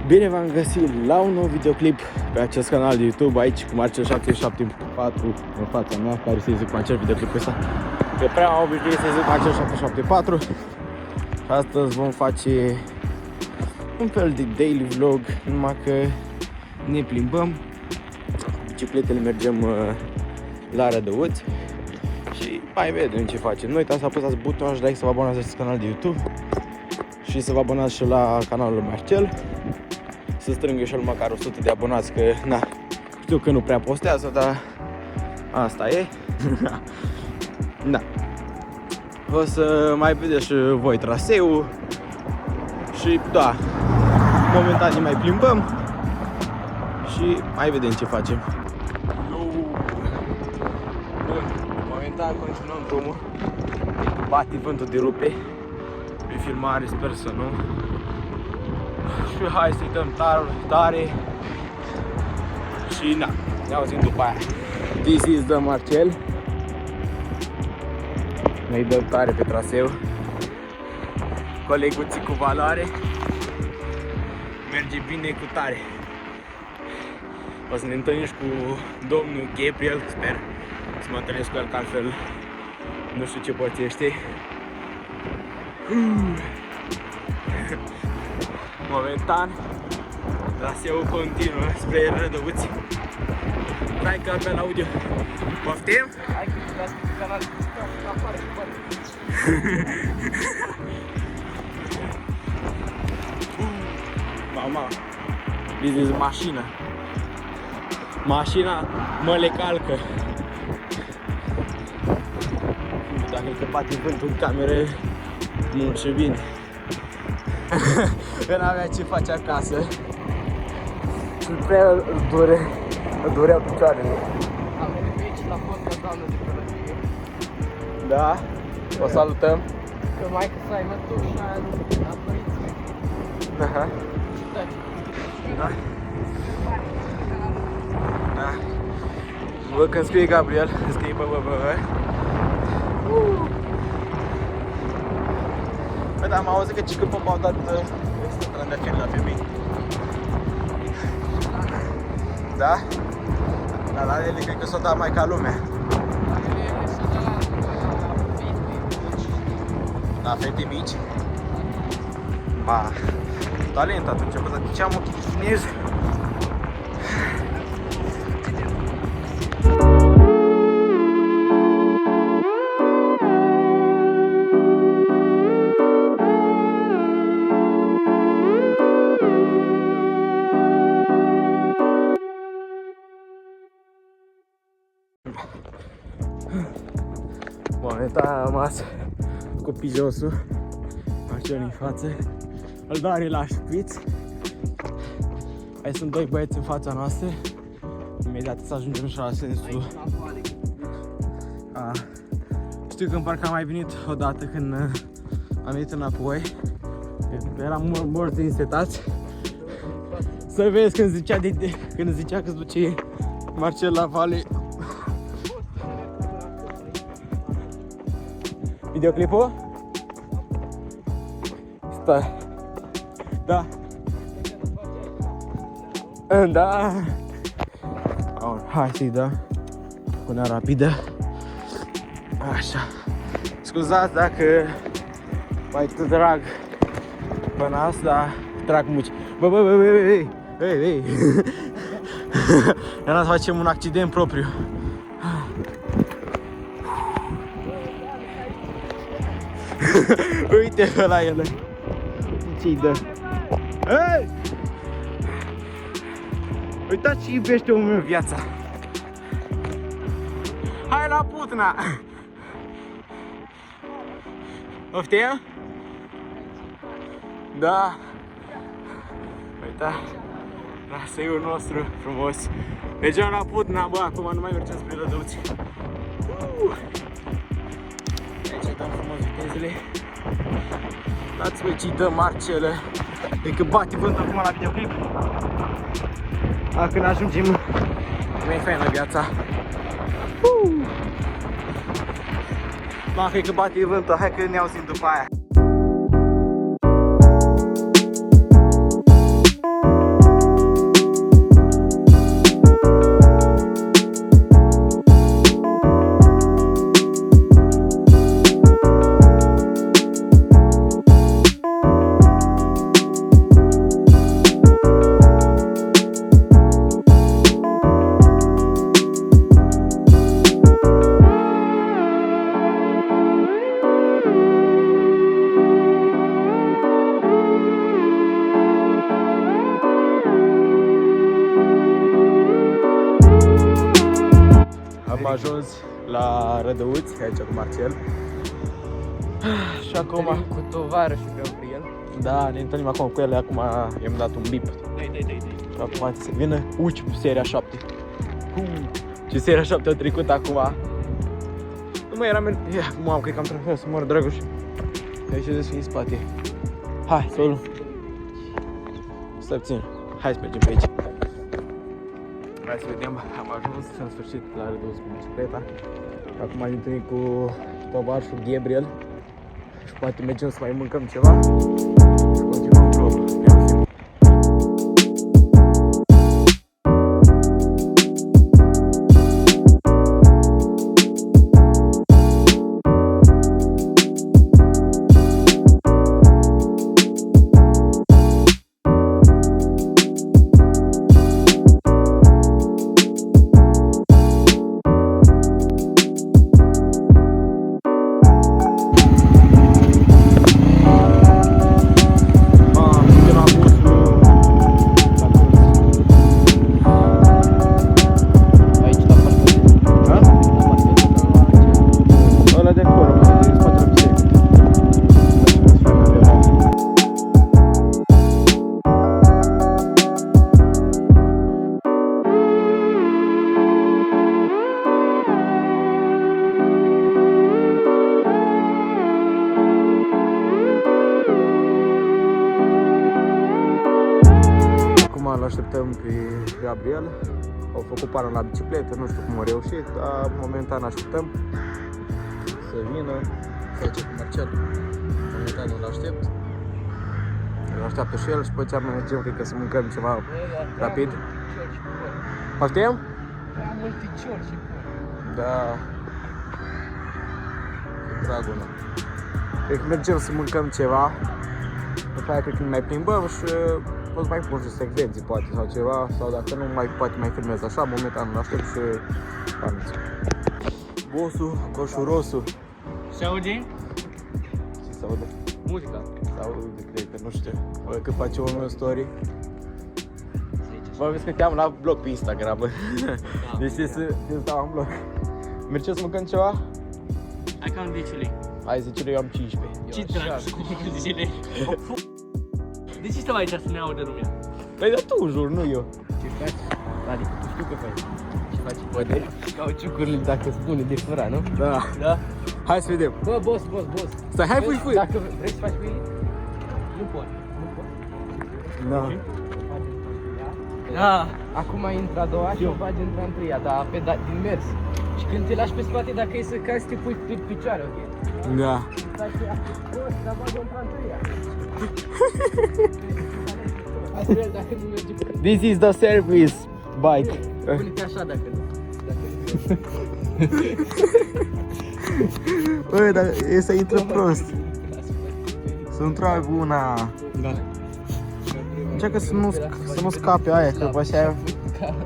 Bine v-am găsit la un nou videoclip pe acest canal de YouTube, aici cu Marcel 774 în fața mea, care să-i zic Marcel videoclipul ăsta. Că prea am obișnuit să-i zic Marcel 774. Și astăzi vom face un fel de daily vlog, numai că ne plimbăm, bicicletele mergem la Rădăuți și mai vedem ce facem. Nu uitați să apăsați butonul de like, să vă abonați la acest canal de YouTube și să vă abonați și la canalul lui Marcel. Să strâng eu și el măcar 100 de abonați, că na, știu că nu prea postează, dar asta e. Da. O să mai vedeți și voi traseul și da, momentan ne mai plimbăm și mai vedem ce facem. Bun, momentan continuăm drumul. Bate vântul de rupe pe filmare, sper să nu. Și hai să-i dăm tare și na, ne auzim după aia. This is the Marcel. Ne-i dăm tare pe traseu. Coleguții cu valoare. Merge bine cu tare. O să ne întâlnim cu domnul Gabriel, sper să mă întâlnesc cu el, că altfel nu știu ce pățește. Momentan, traseul continuă spre Rădăuți. Hai că abia la audio. Poftim? Hai că dați pe canal. Apare. Mama, this is mașina. Mașina mă le calcă. Dacă îl bate vântul în cameră, nu știu bine. Că n-avea ce face acasă și prea dureau picioarele. Am venit pe aici la fosta doamnă de părăție. Da? O salutăm. Că maică să ai mătușa la părinții. Aha. Da. Da. Bă, când scrie Gabriel, scrie bă. Bă, dar am auzit că cică popa au dat extra trandafiri la femei. Da? Dar la ele cred că s-o dat mai ca lumea. La fete mici? Ba, talent atunci, bă, dar de ce am ochii chinezi? Momentan am rămas cu pijosul, Marcel în față, îl doare la șpiț. Mai sunt doi băieți în fața noastră, imediat să ajungem și la sensul. Știu că în parcă am mai venit odată când am venit înapoi, eram mult insetați. Să vezi când zicea că se duce Marcel la vale. Videoclipul? Stai. Da. Da. Hai să-i dă. Până rapidă. Așa. Scuzați dacă mai te trag până asta, trag muci. Bă, ei. Ia să facem un accident propriu. Uite la ele. Ce-i dă? Hei! Uitați ce iubește omul meu viața. Hai la putna! Poftim? Da. Uita, traseul nostru frumos. Mergem la putna, bă, acum nu mai mergem spre Rădăuți. Aici dăm frumos vitezele. Dați-vă ce-i dă Marcele. E că bate vântul acum la videoclip. Când ajungem, mi-e faină viața. Ma, cred că bate vântul, hai că ne auzim după aia. ajuns la Rădăuți, aici cu Marcel. Și acum... Cu tovarășul Gabriel. Da, ne întâlnim acum cu ele, acum i-am dat un bip. Dai. Și acum se vină uci cu seria 7. Și seria 7 a trecut acum. Nu mai eram... Mamă, cred că am trebuit să mor, Dragoș. Aici de în spate. Hai, să o luăm. Stai puțin. Hai să mergem pe aici. Hai să vedem. Am ajuns în sfârșit la Rădăuți cu bicicleta. Acum am întâlnit cu tovarășul Gabriel. Și poate mergem să mai mâncăm ceva. Și continuăm vlogul. Îl așteptăm pe Gabriel. Au făcut pară la bicicletă, nu știu cum a reușit, dar momentan așteptăm să vină. Aici cu Marcel. Momentan îl aștept. Îl așteaptă și el și după aceea mergem, cred că să mâncăm ceva rapid. Poftim? Prea multe ciorci. Da. Dragul meu. Cred că mergem să mâncăm ceva. După aia cred că ne mai plimbăm și o să mai pun și secvenții poate sau ceva, sau dacă nu mai poate mai filmez așa, momentan îl aștept și paniți. Bosul, coșurosul. Se aude? Ce se aude? Muzica. Se aude, cred că, nu știu. Că face un story. Vă vezi că te-am la blog pe Instagram, bă. Deci să stau în blog. Mergem să mâncăm ceva? Hai cam 10 lei. Hai 10 lei, eu am 15. Ce dracu cu 10 lei? De ce stăm aici să ne audă lumea? Păi dar tu jur, nu eu. Ce faci? Adică tu știu că faci. Ce faci? Poate? Cauciucurile dacă spune de fura, nu? Da. Da? Hai să vedem. Bă, boss. Stai, hai, fui. Dacă vrei să faci cu ei, nu poți. Da. Da. Acum intră a doua și o bagi intra în treia, dar pe din mers. Și când te lași pe spate, dacă e să cazi, te pui pe picioare, ok? Da. Stai și dar bagi intra în treia. Dacă nu merge pe... This is the service bike. Pune-te așa dacă nu. Băi, dar e să intră prost. Să-mi trag una. Da. Încearcă să nu scape aia, că după aceea...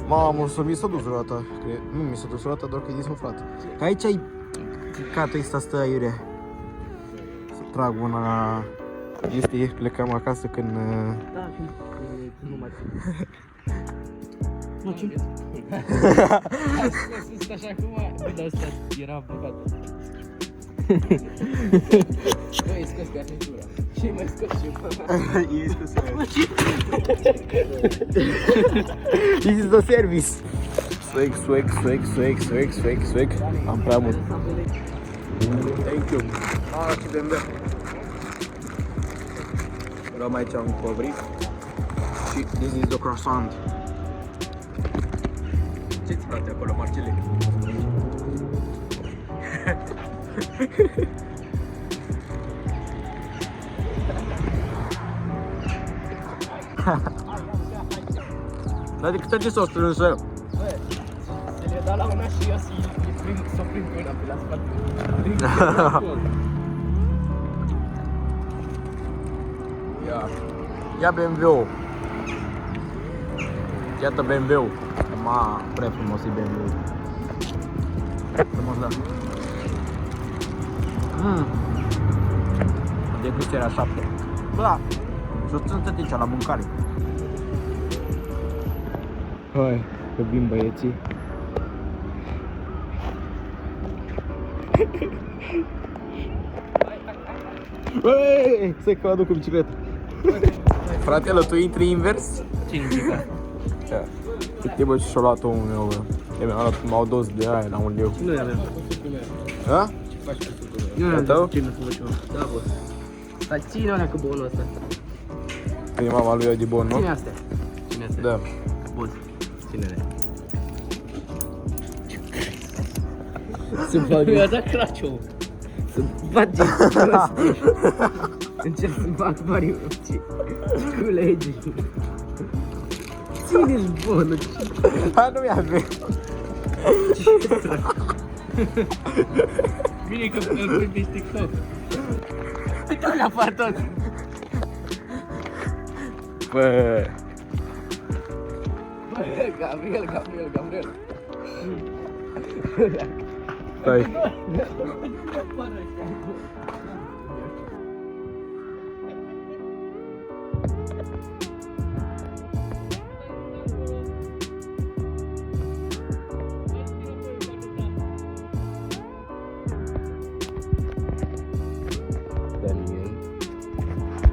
Mamă, mi s-a dus roata. Nu mi s-a dus roata, doar că e disuflat. Că aici ai picatul ăsta stă aiurea. Să trag una... Este, plecăm acasă când... Da, când nu mai țin. Nu, ce? Ai scos ăsta așa acum? Bă, dar ăsta era băgat. Bă, e scos pe atentura. Ce mai scos și eu? E scos aia. This is the service. Swag. Am prea mult. Thank you. Ce de-mi dă. Luăm aici un covric. Și this is the croissant. Ce-ți place acolo, Marcele? Dar de câte ori s-o strânsă? Bă, să le dau la una și eu să o prind cu una pe la spate. Ia BMW-ul. Iată BMW-ul. Ma, prea frumos e BMW-ul. Frumos, da. Degusterea 7. Da. Și o țintă aici la mâncare. Hai, că vin băieții. Băi, stai că mă aduc cu bicicleta. Fratele, tu intri invers? Cine zica? Câte bă și-o luat omul meu, bă. Eu mi-am luat cum au dos de aia la 1 leu. Nu aveam. Da? Nu E am tău? cine să faci ceva. Da, bă. Dar ține alea cu bonul ăsta. E mama lui Adi Bon, nu? Ține astea. Ține astea. Da. Bun. Ține-le. Să bag. Mi-a dat craciul. Să bage prostii. Încerc să fac variații. Culegi. Ține-și bonul. Hai, nu mi-a venit. Bine că îl pui pe TikTok. Uite-o la partot. Bă. Gabriel. Stai.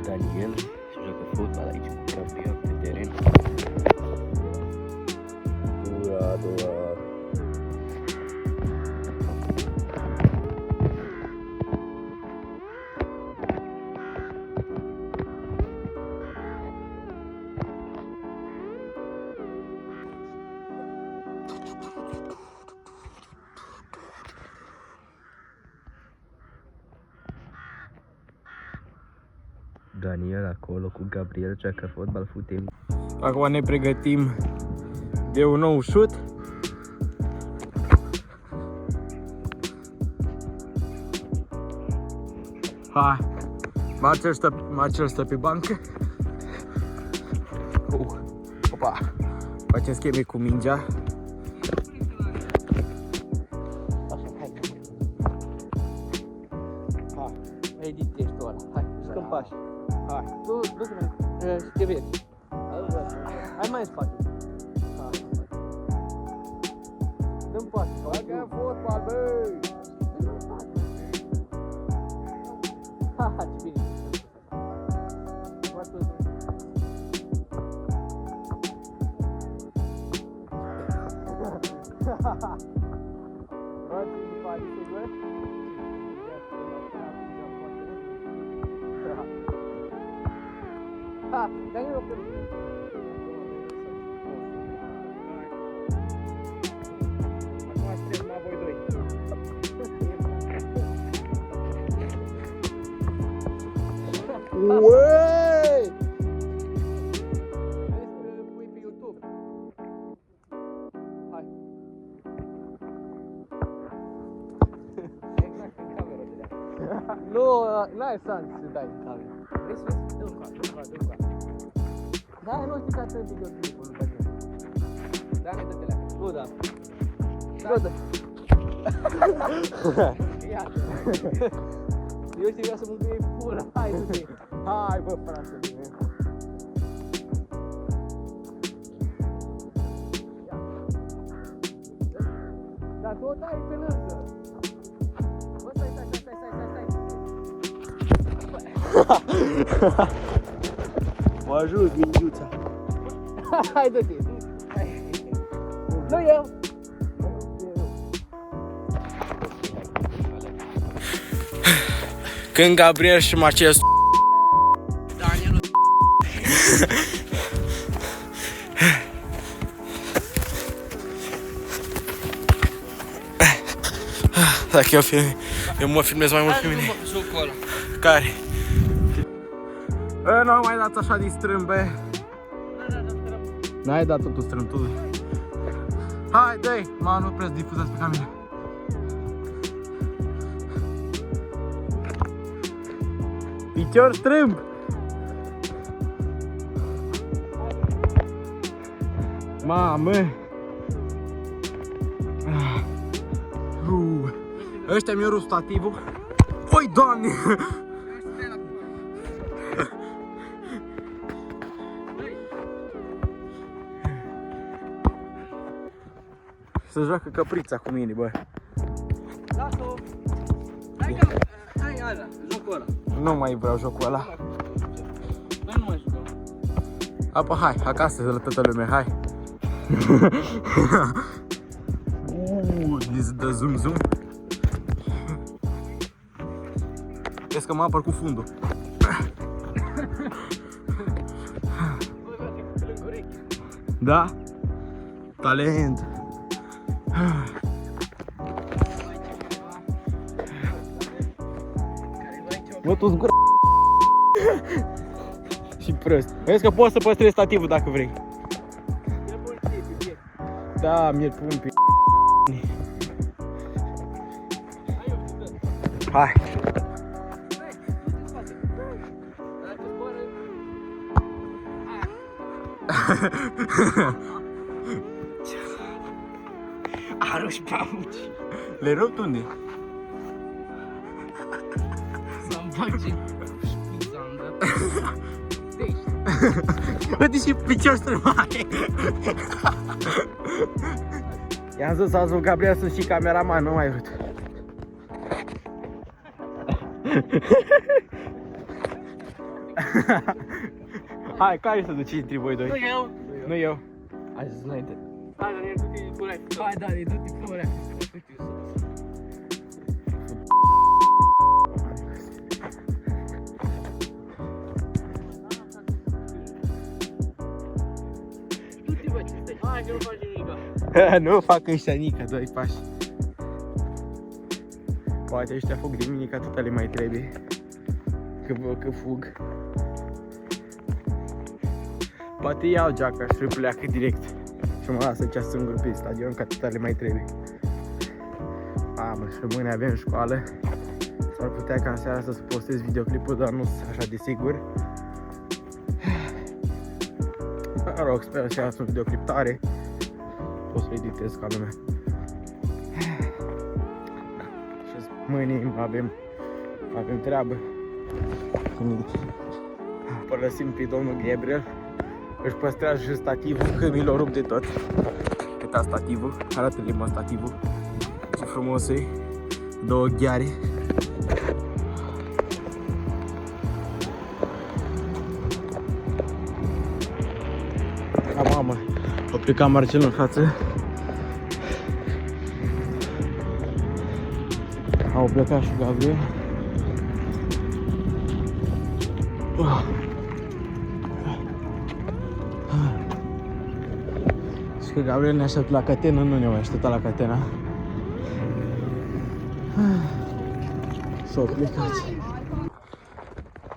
Daniel se joacă fotbal aici cu Gabriel pe teren. Dura. Daniel acolo cu Gabriel joacă fotbal, futem. Acum ne pregătim de un nou șut. Hai. Marcel stă pe bancă. Opa. Facem scheme cu mingea. Hai. Editești tu ăla, hai, jucăm pași. Hai. Du-te, te vezi. Hai mai în spate. Dă-mi pași. Bagă fotbal, băi! Ha, ce bine. Ha, dai-mi o pe Acum suntem la voi doi. Uei! pui pe YouTube. Hai. Exact în cameră de la. Nu, n-ai șans să dai în cameră. Vrei să vezi? Dă-mi coa. Da, nu știi că atât de videoclipul lui Daniel. Da, ne dă-te-le. Nu, da. Nu, da. Iată. Eu știu că să mângâie pula. Hai, du-te. Hai, bă, frate, bine. Dar tot ai pe lângă. Bă, stai. Mă ajut, mingiuța. Hai, dă-te. Nu eu. Când Gabriel și Marcel Daniel. Dacă eu mă filmez mai mult pe mine. Jocul ăla. Care? Nu am mai dat așa din strâmbe. N-ai dat totul strâmb, tu. Hai, dă-i! Mă, nu prea difuzați pe cameră. Picior strâmb! Mamă! Ăștia mi-au rupt stativul. Oi, Doamne! Se joacă căprița cu mine, bă. Lasă-o! știi. Hai, ala, jocul ăla. Nu mai vreau jocul ăla. Noi nu mai jucăm. Apă, hai, acasă la toată lumea, hai. Ni dă zoom. Vezi că mă apăr cu fundul. Da? Talent. Mă, tu-ți gura. Și prost. Vezi că poți să păstrezi stativul dacă vrei. Da, mi-l pun pe hai. Arunci pamuci. Le rupt unde? Să-mi faci șpizandă. Uite și picior strămate. I-am zis azi lui Gabriel sunt și cameraman, nu mai vrut. Hai, care să duci între voi doi? Nu eu. Nu eu. Hai să înainte. Hai, Daniel, du-te pula. Hai, Daniel, du-te pula. Du-te, bă, ce stai? Hai, că nu faci nimica. Nu fac ăștia nică, doi pași. Poate ăștia fug de mine, că atâta le mai trebuie. Că fug. Poate iau geaca și pleacă direct. Și mă lasă cea singur pe stadion, că atâta le mai trebuie. Mamă, și mâine avem școală. S-ar putea ca în seara asta să postez videoclipul, dar nu sunt așa de sigur. Mă rog, sper să iasă un videoclip tare. Pot să editez ca lumea. Și mâine avem treabă. Părăsim pe domnul Gabriel. Își păstrează și stativul, că mi l-o rup de tot. Câta stativul, arată-le mă stativul. Ce frumos e. Două gheare. Da, mamă, a plecat Marcel în față. Au plecat și Gabriel. Și că Gabriel ne așteaptă la catenă, nu ne mai aștepta la catena. S-au plecat.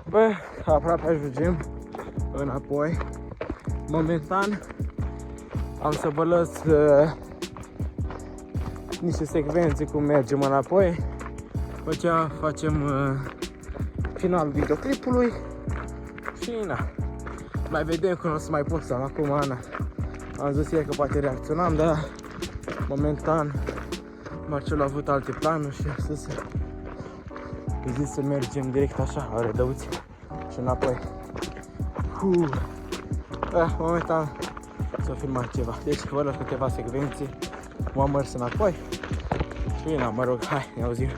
Bă, aproape ajungem înapoi. Momentan am să vă las niște secvențe cum mergem înapoi. După aceea facem finalul videoclipului și na, mai vedem când o să mai postăm. Acum, Ana, am zis ieri că poate reacționam, dar momentan Marcel a avut alte planuri și a zis să mergem direct așa, la Rădăuți și înapoi. Momentan s-a filmat ceva, deci vă las câteva secvențe, m-am mers înapoi și na, mă rog, hai, ne auzim.